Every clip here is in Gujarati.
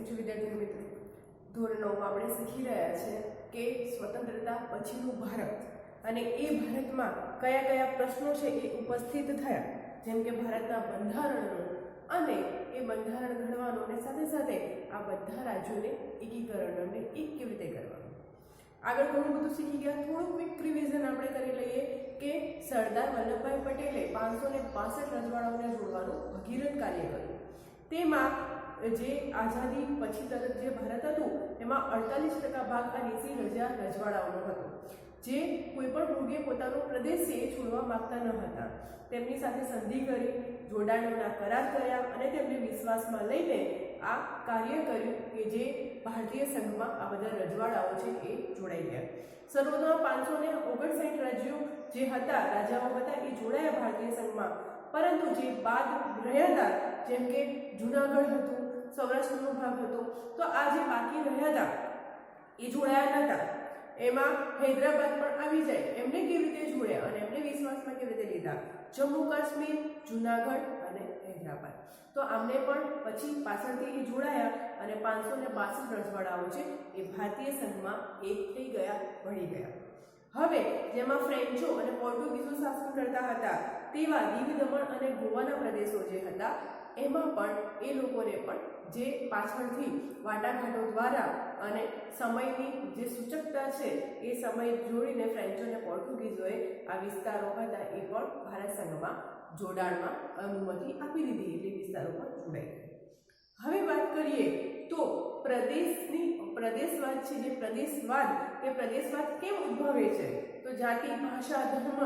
કેમ છો વિદ્યાર્થી મિત્રો? ધોરણ 9માં આપણે શીખી રહ્યા છે કે સ્વતંત્રતા પછીનું ભારત અને એ ભારતમાં કયા કયા પ્રશ્નો છે એ ઉપસ્થિત થયા, જેમ કે ભારતના બંધારણનો અને એ બંધારણ ઘડવાનું અને સાથે સાથે આ બધા રાજ્યોને એકીકરણ અને એક કેવી રીતે કરવાનું. આગળ ઘણું બધું શીખી ગયા. થોડું ક્વિક રિવિઝન આપણે કરી લઈએ કે સરદાર વલ્લભભાઈ પટેલે 562 રજવાડાઓને જોડવાનું ભગીરથ કાર્ય કર્યું. તેમાં જે આઝાદી પછી તરત જે ભારત હતું એમાં 48% ભાગ આ 80,000 રજવાડાઓનો હતો, જે કોઈ પણ ભોગે પોતાનો પ્રદેશ છે એ છોડવા માંગતા ન હતા. તેમની સાથે સંધિ કરી, જોડાણોના કરાર કર્યા અને તેમને વિશ્વાસમાં લઈને આ કાર્ય કર્યું કે જે ભારતીય સંઘમાં આ બધા રજવાડાઓ છે એ જોડાઈ ગયા. શરૂઆતમાં 559 રાજ્યો જે હતા, રાજાઓ હતા, એ જોડાયા ભારતીય સંઘમાં, પરંતુ જે બાદ રહ્યા હતા, જેમ કે જૂનાગઢ હતું, સૌરાષ્ટ્રનો ભાગ હતો, તો આ જે બાકી રહ્યા હતા એ જોડાયા નહોતા. એમાં હૈદરાબાદ પણ આવી જાય, એમને કેવી રીતે જોડ્યા અને એમને વિશ્વાસમાં કેવી રીતે લીધા? જમ્મુ કાશ્મીર, જૂનાગઢ અને હૈદરાબાદ. તો આમને પણ પછી પાછળથી એ જોડાયા અને 562 રજવાડાઓ છે એ ભારતીય સંઘમાં એક થઈ ગયા, ભળી ગયા. હવે જેમાં ફ્રેન્ચો અને પોર્ટુગીઝો શાસન કરતા હતા તેવા દીવ, દમણ અને ગોવાના પ્રદેશો જે હતા એમાં પણ એ લોકોને પણ જે પાછળથી વાટાઘાટો દ્વારા અને સમયની જે સૂચકતા છે એ સમય જોડીને ફ્રેન્ચો અને પોર્ટુગીઝોએ આ વિસ્તારો હતા એ પણ ભારત સંઘમાં જોડાણમાં અનુમતિ આપી દીધી, એટલે વિસ્તારો પણ જોડાઈ ગયા. હવે વાત કરીએ તો પ્રદેશવાદ છે, જે પ્રદેશવાદ કેમ ઉદ્ભવે છે? તો જાતિ, ભાષા, ધર્મ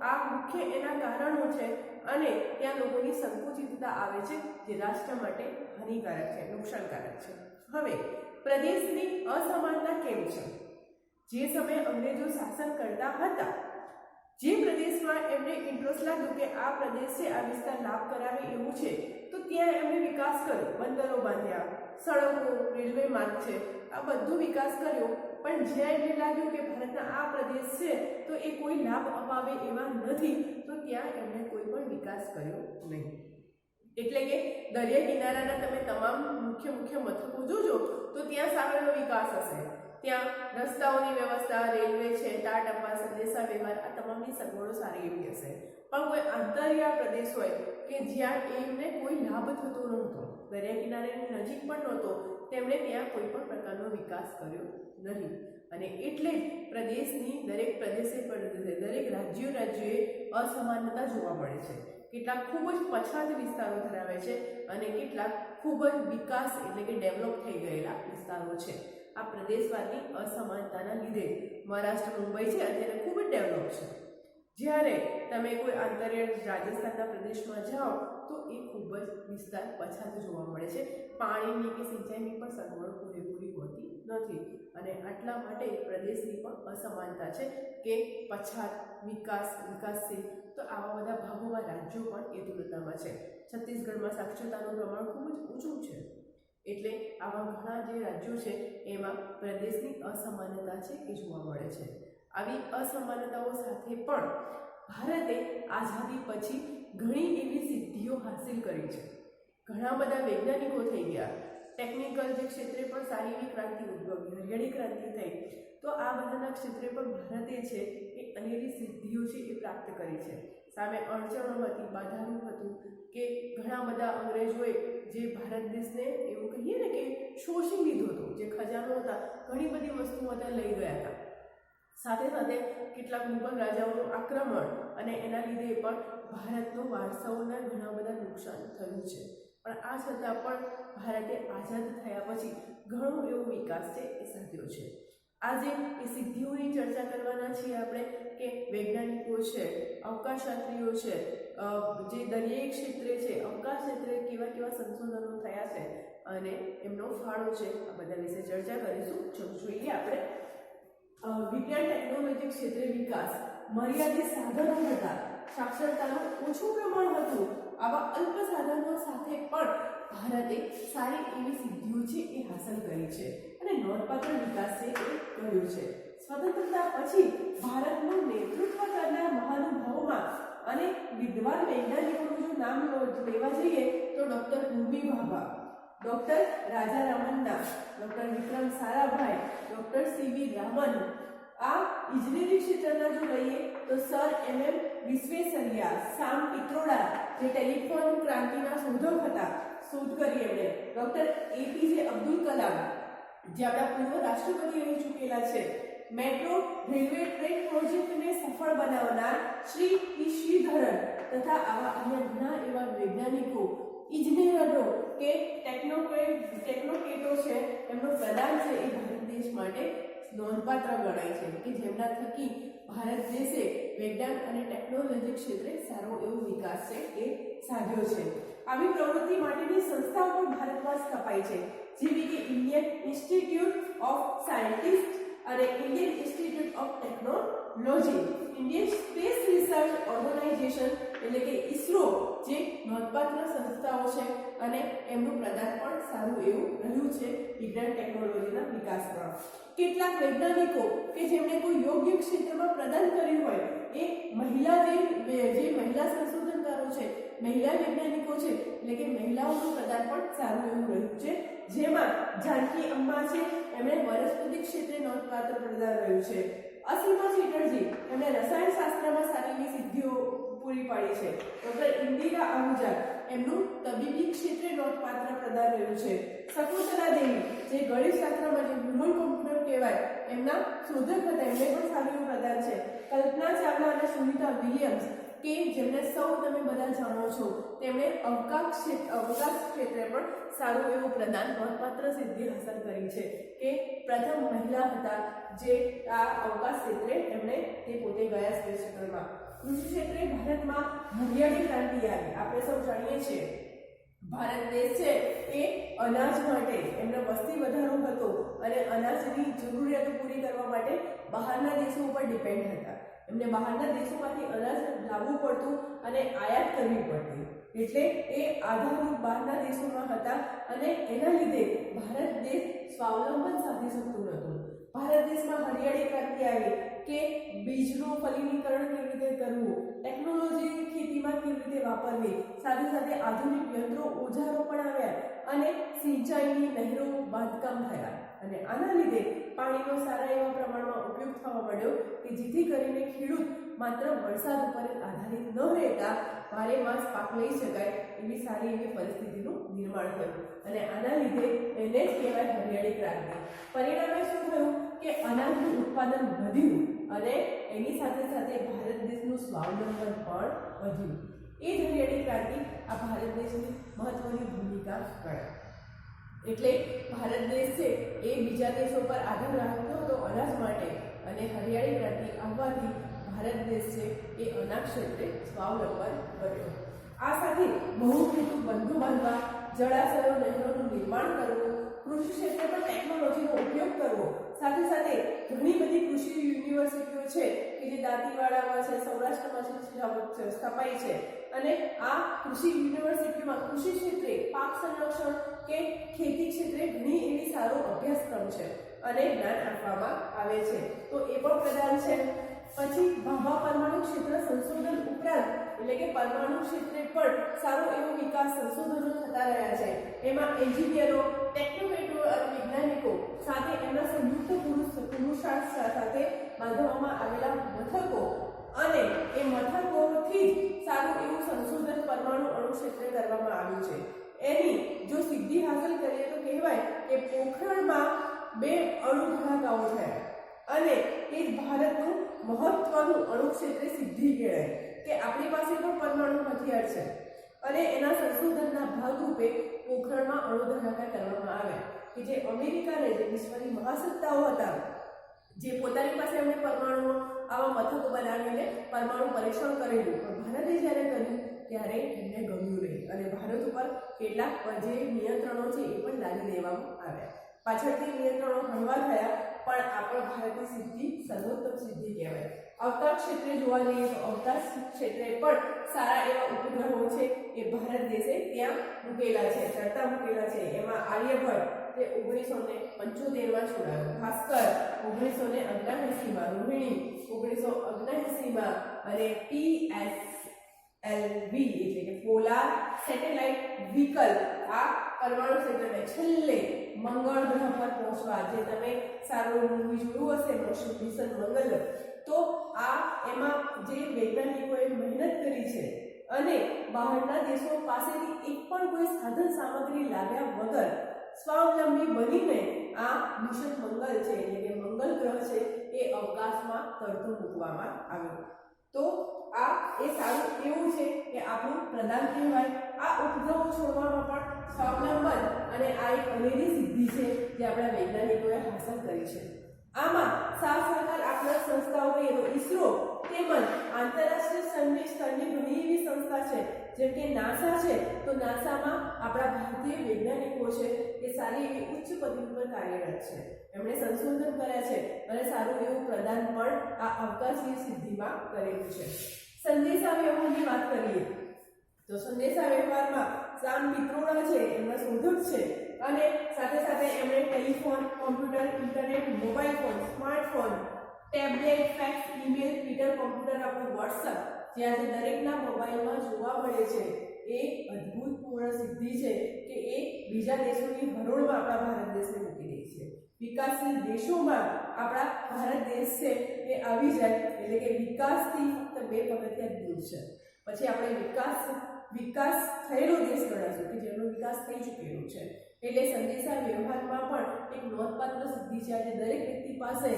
આ મુખ્ય એના કારણો છે અને ત્યાં લોકોની સંકુચિતતા આવે છે, જે રાષ્ટ્ર માટે હાનિકારક છે, નુકસાનકારક છે. હવે પ્રદેશની અસમાનતા કેમ છે? જે સમયે અંગ્રેજો શાસન કરતા હતા, જે પ્રદેશમાં એમને ઇન્ટરેસ્ટ લાગ્યો કે આ પ્રદેશ છે, આ વિસ્તાર લાભ કરાવે એવું છે, તો ત્યાં એમણે વિકાસ કર્યો, બંદરો બાંધ્યા, સડકો, રેલવે માર્ગ છે, આ બધું વિકાસ કર્યો. પણ જ્યાં એમને લાગ્યું કે ભારતના આ પ્રદેશ છે તો એ કોઈ લાભ અપાવે એવા નથી, તો ત્યાં એમણે કોઈ પણ વિકાસ કર્યો નહીં. એટલે કે દરિયા કિનારાના તમે તમામ મુખ્ય મથકો જોજો તો ત્યાં સામેનો વિકાસ હશે. ત્યાં રસ્તાઓની વ્યવસ્થા, રેલવે છે, ટાર ટપ્પા, સંદેશા વ્યવહાર આ તમામની સગવડો સારી એવી હશે. પણ કોઈ અંતરિયાળ પ્રદેશ હોય કે જ્યાં એમને કોઈ લાભ થતો નહોતો, દરિયા કિનારાની નજીક પણ નહોતો, તેમણે ત્યાં કોઈ પણ પ્રકારનો વિકાસ કર્યો નહીં. અને એટલે જ પ્રદેશની દરેક રાજ્યોએ અસમાનતા જોવા મળે છે. કેટલાક ખૂબ જ પછાત વિસ્તારો ધરાવે છે અને કેટલાક ખૂબ જ વિકાસ એટલે કે ડેવલપ થઈ ગયેલા વિસ્તારો છે. આ પ્રદેશવાદની અસમાનતાના લીધે મહારાષ્ટ્ર, મુંબઈ છે અત્યારે ખૂબ જ ડેવલપ છે. જ્યારે તમે કોઈ આંતરિક રાજસ્થાનના પ્રદેશમાં જાઓ તો એ ખૂબ જ વિસ્તાર પછાત જોવા મળે છે. પાણીની કે સિંચાઈની પણ સગવડો પૂરેપૂરી હોતી નથી અને આટલા માટે પ્રદેશની પણ અસમાનતા છે કે પછાત, વિકાસશીલ. તો આવા બધા ભાગોમાં રાજ્યો પણ એ તુલનામાં છે. છત્તીસગઢમાં સાક્ષરતાનું પ્રમાણ ખૂબ જ ઊંચું છે. એટલે આવા ઘણા જે રાજ્યો છે એમાં પ્રદેશની અસમાનતા છે એ જોવા મળે છે. આવી અસમાનતાઓ સાથે પણ ભારતે આઝાદી પછી ઘણી એવી સિદ્ધિઓ હાંસિલ કરી છે. ઘણા બધા વૈજ્ઞાનિકો થઈ ગયા, ટેકનિકલ જે ક્ષેત્રે પણ સારી એવી ક્રાંતિ ઉદ્ભવી, હરિયાળી ક્રાંતિ થઈ. તો આ બધાના ક્ષેત્રે પણ ભારતે છે એ અનેરી સિદ્ધિઓ છે એ પ્રાપ્ત કરી છે. સામે અડચણો હતી, બાધારૂપ હતું કે ઘણા બધા અંગ્રેજોએ જે ભારત દેશને એવું કહીએ ને કે શોષી લીધો હતો, જે ખજાનો હતા, ઘણી બધી વસ્તુઓ હતા લઈ ગયા હતા. સાથે સાથે કેટલાક મુગલ રાજાઓનું આક્રમણ અને એના લીધે પણ ભારતનો વારસાઓના ઘણા બધા નુકસાન થયું છે. પણ આ છતાં પણ ભારતે આઝાદ થયા પછી ઘણો એવો વિકાસ છે એ સાધ્યો છે. આજે એ સિદ્ધિઓની ચર્ચા કરવાના છીએ આપણે કે વૈજ્ઞાનિકો છે, અવકાશયાત્રીઓ છે, જે દરિયાઈ ક્ષેત્રે છે, અવકાશ ક્ષેત્રે કેવા સંશોધનો થયા છે અને એમનો ફાળો છે, આ બધા વિશે ચર્ચા કરીશું. જોઈએ આપણે વિજ્ઞાન ટેકનોલોજી ક્ષેત્રે વિકાસ, મર્યાદિત સાધનો હતા, સાક્ષરતાનું ઓછું પ્રમાણ હતું. આવા અલ્પ સાધનો સાથે પણ ભારતે સારી એવી સિદ્ધિઓ છે એ હાંસલ કરી છે અને નોંધપાત્ર વિકાસ છે એ કર્યો છે. સ્વતંત્રતા પછી ભારતનું નેતૃત્વ કરનાર મહાનુભાવોમાં અને વિદ્વાન વૈજ્ઞાનિકોનું જો નામ લેવા જઈએ તો ડૉક્ટર હોમી ભાભા, ડોક્ટર રાજા રામન્ના, ડોક્ટર વિક્રમ સારાભાઈ, ડોક્ટર સીવી રામન. આ ઇજનેરી ક્ષેત્રના જો લઈએ તો સર એમ વિશ્વેસરૈયા, સામ પિત્રોડા જે ટેલિફોન ક્રાંતિના શોધક હતા, શોધ કરી એમણે. ડોક્ટર એપીજે અબ્દુલ કલામ જે આપણા પૂર્વ રાષ્ટ્રપતિ રહી ચૂકેલા છે. મેટ્રો રેલવે ટ્રેક પ્રોજેક્ટને સફળ બનાવનાર શ્રી પી શ્રીધરન તથા આવા અન્ય ઘણા એવા વૈજ્ઞાનિકો, ઇજનેરો કે ટેકનોક્રેટો છે, એમનું પ્રદાન છે એ ભારત દેશ માટે નોંધપાત્ર ગણાય છે કે જેમના થકી ભારત દેશે વિજ્ઞાન અને ટેકનોલોજી ક્ષેત્રે સારો એવો વિકાસ છે એ સાધ્યો છે. આવી પ્રવૃત્તિ માટેની સંસ્થાઓ પણ ભારતમાં સ્થપાઈ છે, જેવી કે ઇન્ડિયન ઇન્સ્ટિટ્યૂટ ઓફ સાયન્ટિસ્ટ અને Indian Institute of Technology, Indian Space Research Organisation એટલે કે ઇસરો જે નોંધપાત્ર સંસ્થાઓ છે અને એમનું પ્રદાન પણ સારું એવું રહ્યું છે વિજ્ઞાન ટેકનોલોજીના વિકાસમાં. કેટલાક વૈજ્ઞાનિકો કે જેમણે કોઈ યોગ્ય ક્ષેત્રમાં પ્રદાન કર્યું હોય એ મહિલા જે મહિલા સંશોધનકારો છે, મહિલા વૈજ્ઞાનિકો છે, એટલે કે મહિલાઓનું પ્રદાન પણ સારું એવું રહ્યું છે. જેમાં જાનકી અમ્મા છે, એમણે વનસ્પતિ ક્ષેત્રે નોંધપાત્ર પ્રદાન રહ્યું છે. અસીમા ચેટર્જી એમણે રસાયણ શાસ્ત્રમાં સારી એવી સિદ્ધિઓ પૂરી પાડી છે. ડોક્ટર ઇન્દિરા આહુજા એમનું તબીબી ક્ષેત્રે નોંધપાત્ર પ્રદાન રહ્યું છે. શકુંતલા દેવી જે ગણિતશાસ્ત્રમાં જે હ્યુમન કોમ્પ્યુટર કહેવાય એમના શોધક હતા, એમને પણ સારું એવું પ્રદાન છે. કલ્પના ચાવલા અને સુનિતા વિલિયમ્સ કે જેમને સૌ તમે બધા જાણો છો, તેમણે અવકાશ ક્ષેત્રે પણ સારું એવું પ્રદાન નોંધપાત્ર સિદ્ધિ હાંસલ કરી છે કે પ્રથમ મહિલા હતા જે આ અવકાશ ક્ષેત્રે એમણે તે પોતે ગયા સ્પેસ શટલમાં. કૃષિ ક્ષેત્રે ભારતમાં હરિયાળી ક્રાંતિ આવી. આપણે સૌ જાણીએ છીએ ભારત દેશ છે એ અનાજ માટે એમનો વસ્તી વધારો હતો અને અનાજની જરૂરિયાતો પૂરી કરવા માટે બહારના દેશો ઉપર ડિપેન્ડ હતા. એમને બહારના દેશોમાંથી અનાજ લાવવું પડતું અને આયાત કરવી પડતી, એટલે એ આધારરૂપ બહારના દેશોમાં હતા અને એના લીધે ભારત દેશ સ્વાવલંબન સાધી શકતું નહોતું. ભારત દેશમાં હરિયાળી ક્રાંતિ આવી કે બીજનું ફલીકરણ કેવી રીતે કરવું, ટેકનોલોજી ખેતીમાં કેવી રીતે વાપરવી, સાથે સાથે આધુનિક યંત્રો ઓજારો પણ આવ્યા અને સિંચાઈની નહેરો બાંધકામ થયા અને આના લીધે પાણીનો સારા એવા પ્રમાણમાં ઉપયોગ થવા મળ્યો કે જેથી કરીને ખેડૂત માત્ર વરસાદ ઉપર આધારિત ન રહેતા બારે માસ પાક લઈ શકાય એવી સારી એવી પરિસ્થિતિનું નિર્માણ થયું અને આના લીધે એને જ કહેવાય હરિયાળી ક્રાંતિ. પરિણામે શું થયું કે અનાજનું ઉત્પાદન વધ્યું અને એની સાથે સાથે ભારત દેશનું સ્વાવલંબન પણ વધ્યું. એ જ હરિયાળી ક્રાંતિ આ ભારત દેશની મહત્વની ભૂમિકા ગણાય. એટલે ભારત દેશ છે એ બીજા દેશો પર આધાર રાખતો હતો અનાજ માટે અને હરિયાળી ક્રાંતિ આવવાથી ભારત દેશ છે એ અનાજ ક્ષેત્રે સ્વાવલંબન બન્યો. આ સાથે બહુહેતુ બંધો બાંધવા, જળાશયો નહેરોનું નિર્માણ કરવું, કૃષિ ક્ષેત્રે પણ ટેકનોલોજીનો ઉપયોગ કરવો, સાથે સાથે ઘણી બધી કૃષિ યુનિવર્સિટીઓ છે કે જે દાંતીવાડામાં છે, સૌરાષ્ટ્રમાં સ્થપાઈ છે અને આ કૃષિ યુનિવર્સિટીમાં કૃષિ ક્ષેત્રે પાક સંરક્ષણ કે ખેતી ક્ષેત્રે ઘણી એવી સારો અભ્યાસક્રમ છે અને જ્ઞાન આપવામાં આવે છે, તો એ પણ પ્રદાન છે. પછી ભાભા પરમાણુ ક્ષેત્ર સંશોધન ઉપરાંત એટલે કે પરમાણુ ક્ષેત્રે પણ સારો એવો વિકાસ સંશોધનો થતા રહ્યા છે. એમાં એન્જિનિયરો, ટેકનોક્રેટો અને વૈજ્ઞાનિકો સાથે એમના સંયુક્ત પુરુષાર્થ સાથે બાંધવામાં આવેલા મથકો અને એ મથકોથી જ સારું એવું સંશોધન પરમાણુ અણુ ક્ષેત્રે કરવામાં આવ્યું છે. એની જો સિદ્ધિ હાંસલ કરીએ તો કહેવાય કે પોખરણમાં 2 અણુ ધડાકાઓ થયા અને એ ભારતનું મહત્વનું અણુ ક્ષેત્રે સિદ્ધિ કહેવાય કે આપણી પાસે પણ પરમાણુ હથિયાર છે અને એના સંશોધનના ભાગરૂપે પોખરણમાં અણુ ધડાકા કરવામાં આવ્યા કે જે અમેરિકાને જે વિશ્વની મહાસત્તાઓ હતા જે પોતાની પાસે એમણે પરમાણુ આવા મથકો બનાવીને પરમાણુ પરીક્ષણ કરેલું, પણ ભારતે જ્યારે કર્યું ત્યારે એમને ગમ્યું નહીં અને ભારત ઉપર કેટલાક જે નિયંત્રણો છે એ પણ લાદી દેવામાં આવ્યા. પાછળથી નિયંત્રણો હળવા થયા પણ આપણા ભારતની સિદ્ધિ સર્વોત્તમ સિદ્ધિ કહેવાય. અવકાશ ક્ષેત્રે જોવા જઈએ તો અવકાશ ક્ષેત્રે પણ સારા એવા ઉપગ્રહો છે એ ભારત દેશે ત્યાં મૂકેલા છે, ચડતા મૂકેલા છે. એમાં આર્યભટ્ટ તે 1975માં છોડાયો, ભાસ્કર 1979માં, રોહિણી 1979માં અને PSLV એટલે કે પોલાર સેટેલાઇટ વ્હીકલ આ પરમાણુ ક્ષેત્રને છેલ્લે મંગળ ગ્રહ પર પહોંચવા, જે તમે સારું મૂવી જોયું હશે મિશન મંગલ, તો આ એમાં જે વૈજ્ઞાનિકોએ મહેનત કરી છે અને બહારના દેશો પાસેથી એક પણ કોઈ સાધન સામગ્રી લાવ્યા વગર સ્વાવલંબી બનીને આ મિશન મંગલ છે એટલે કે મંગળ ગ્રહ છે એ અવકાશમાં તરતું મૂકવામાં આવ્યું. તો આ એ સારું એવું છે કે આપણું પ્રદાન કહેવાય. આ ઉપગ્રહો છોડવામાં પણ સ્વાવલંબન અને આ એક અનેરી સિદ્ધિ છે જે આપણા વૈજ્ઞાનિકોએ હાંસલ કરી છે. આમાં સાથ સહકાર આપણા સંસ્થાઓ કહીએ તો ઈસરો તેમજ આંતરરાષ્ટ્રીય સંદેશ સ્તરની ઘણી એવી સંસ્થા છે જેમ કે નાસા છે. તો નાસામાં આપણા ભારતીય વૈજ્ઞાનિકો છે એ સારી એવી ઉચ્ચ પદવી પર કાર્યરત છે. એમણે સંશોધન કર્યા છે અને સારું એવું પ્રદાન પણ આ અવકાશીય સિદ્ધિમાં કરેલું છે. સંદેશા વ્યવહારની વાત કરીએ તો સંદેશા વ્યવહારમાં સામ પિત્રોડા છે એમના શોધક છે અને સાથે સાથે એમણે telephone, computer, internet, mobile phone, smartphone, tablet, fax, email, Twitter, computer, આપણું વોટ્સઅપ જે આજે દરેકના મોબાઈલમાં જોવા મળે છે એ અદ્ભુતપૂર્ણ સિદ્ધિ છે કે એ બીજા દેશોની હરોળમાં આપણા ભારત દેશને મૂકી દે છે. વિકાસશીલ દેશોમાં આપણા ભારત દેશ છે એ આવી જાય એટલે કે વિકાસથી ફક્ત 2 પગથિયા દૂર છે. પછી આપણે વિકાસ થયેલો દેશ ગણાશું કે જેનો વિકાસ થઈ ચૂકેલો છે. એટલે સંદેશા વ્યવહારમાં પણ એક નોંધપાત્ર સિદ્ધિ છે. આજે દરેક વ્યક્તિ પાસે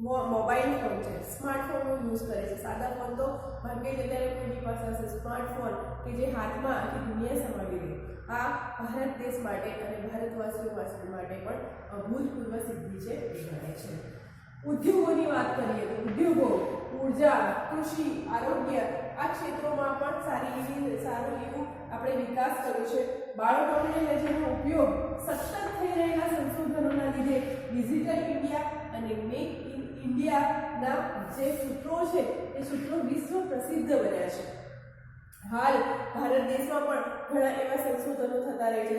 મોબાઈલ ફોન છે, સ્માર્ટફોનનો યુઝ કરે છે. સાદા ફોન તો ભાગ્યે જ અત્યારે કોઈની પાસે હશે. સ્માર્ટફોન કે જે હાથમાં આખી દુનિયા સમાવી લે, આ ભારત દેશ માટે અને ભારતવાસીઓ માટે પણ અભૂતપૂર્વ સિદ્ધિ છે ગણાય છે. ઉદ્યોગોની વાત કરીએ તો ઉદ્યોગો, ઉર્જા, કૃષિ, આરોગ્ય આ ક્ષેત્રોમાં પણ સારું એવું આપણે વિકાસ કર્યો છે. બાયો ટેકનોલોજીનો ઉપયોગ સતત થઈ રહેલા સંશોધનોના લીધે ડિજિટલ ઇન્ડિયા અને મેક ઇન ઇન્ડિયાના જે સૂત્રો છે એ સૂત્રો વિશ્વ પ્રસિદ્ધ બન્યા છે. હાલ ભારત દેશમાં પણ ઘણા એવા સંશોધનો થતા રહે છે.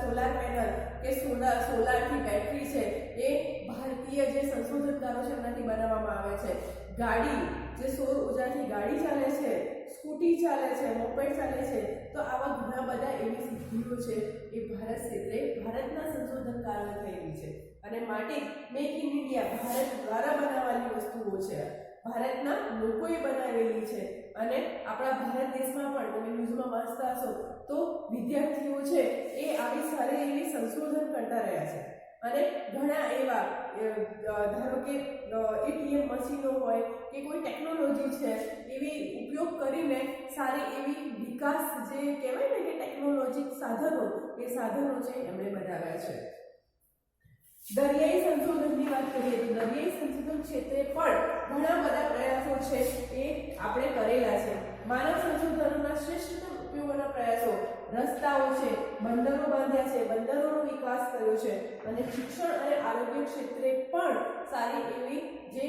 સોલાર પેનલ કે સોલારથી બેટરી છે એ ભારતીય જે સંશોધનકારો છે એમનાથી બનાવવામાં આવે છે. ગાડી જે સૌર ઉર્જાથી ગાડી ચાલે છે, સ્કૂટી ચાલે છે, મોપેડ ચાલે છે. તો આવા ઘણા બધા એવી સિદ્ધિઓ છે એ ભારત ક્ષેત્રે ભારતના સંશોધનકારોએ થયેલી છે અને માટે મેક ઇન ઇન્ડિયા ભારત દ્વારા બનાવવાની વસ્તુઓ છે, ભારતના લોકોએ બનાવેલી છે. અને આપણા ભારત દેશમાં પણ તમે ન્યૂઝમાં વાંચતા હશો તો વિદ્યાર્થીઓ છે એ આવી સારી એવી સંશોધન કરતા રહ્યા છે અને ઘણા એવા ધારો કે એટીએમ મશીનો હોય કે કોઈ ટેકનોલોજી છે એવી ઉપયોગ કરીને સારી એવી વિકાસ જે કહેવાય ને કે ટેકનોલોજી સાધનો એ સાધનો છે એમણે બનાવ્યા છે. દરિયાઈ સંશોધનની વાત કરીએ તો દરિયાઈ સંશોધન ક્ષેત્રે પણ ઘણા બધા પ્રયાસો છે એ આપણે કરેલા છે. માનવ સંશોધનોના શ્રેષ્ઠતમ ઉપયોગોના પ્રયાસો રસ્તાઓ છે, બંદરો બાંધ્યા છે, બંદરોનો વિકાસ કર્યો છે અને શિક્ષણ અને આરોગ્ય ક્ષેત્રે પણ સારી એવી જે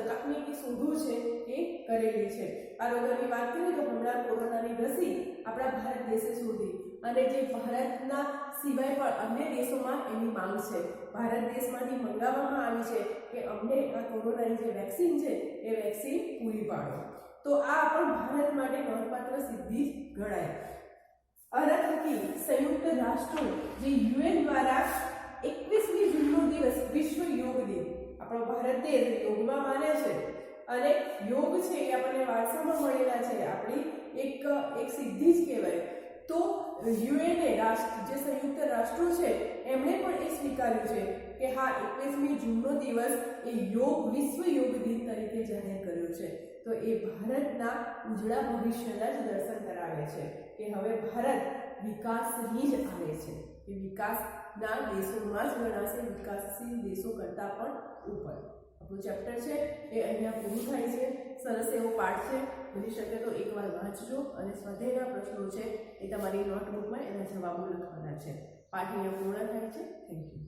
તકનીકી શોધો છે એ કરેલી છે. આરોગ્યની વાત કરીએ તો હમણાં કોરોનાની રસી આપણા ભારત દેશે શોધી અને જે ભારતના સિવાય પણ અન્ય દેશોમાં એની માંગ છે. ભારત દેશમાંથી મંગાવવામાં આવી છે કે અમને આ કોરોનાની જે વેક્સિન છે એ વેક્સિન પૂરી પાડો. તો આ પણ ભારત માટે નોંધપાત્ર સિદ્ધિ ગણાય. આના થકી સંયુક્ત રાષ્ટ્રો જે UN દ્વારા 21મી જૂનનો દિવસ વિશ્વ યોગ દિન, આપણો ભારત દેશ યોગમાં માને છે અને યોગ છે એ આપણને વારસામાં મળેલા છે, આપણી એક સિદ્ધિ જ કહેવાય. તો યુએનએ જે સંયુક્ત રાષ્ટ્રો છે એમણે પણ એ સ્વીકાર્યું છે કે હા 21મી જૂનનો દિવસ એ વિશ્વ યોગ દિન તરીકે જાહેર કર્યો છે. તો એ ભારતના ઉજળા ભવિષ્યના જ દર્શન કરાવે છે કે હવે ભારત વિકાસની જ આવે છે, એ વિકાસના દેશોમાં જ ગણાશે, વિકાસશીલ દેશો કરતાં પણ ઉપર. આપણું ચેપ્ટર છે એ અહીંયા પૂરું થાય છે. સરસ એવો પાઠ છે, બની શકે તો એકવાર વાંચજો અને સ્વાધ્યાયના પ્રશ્નો છે એ તમારી નોટબુકમાં એના જવાબો લખવાના છે. પાઠ અહીંયા પૂર્ણ થાય છે. Thank you.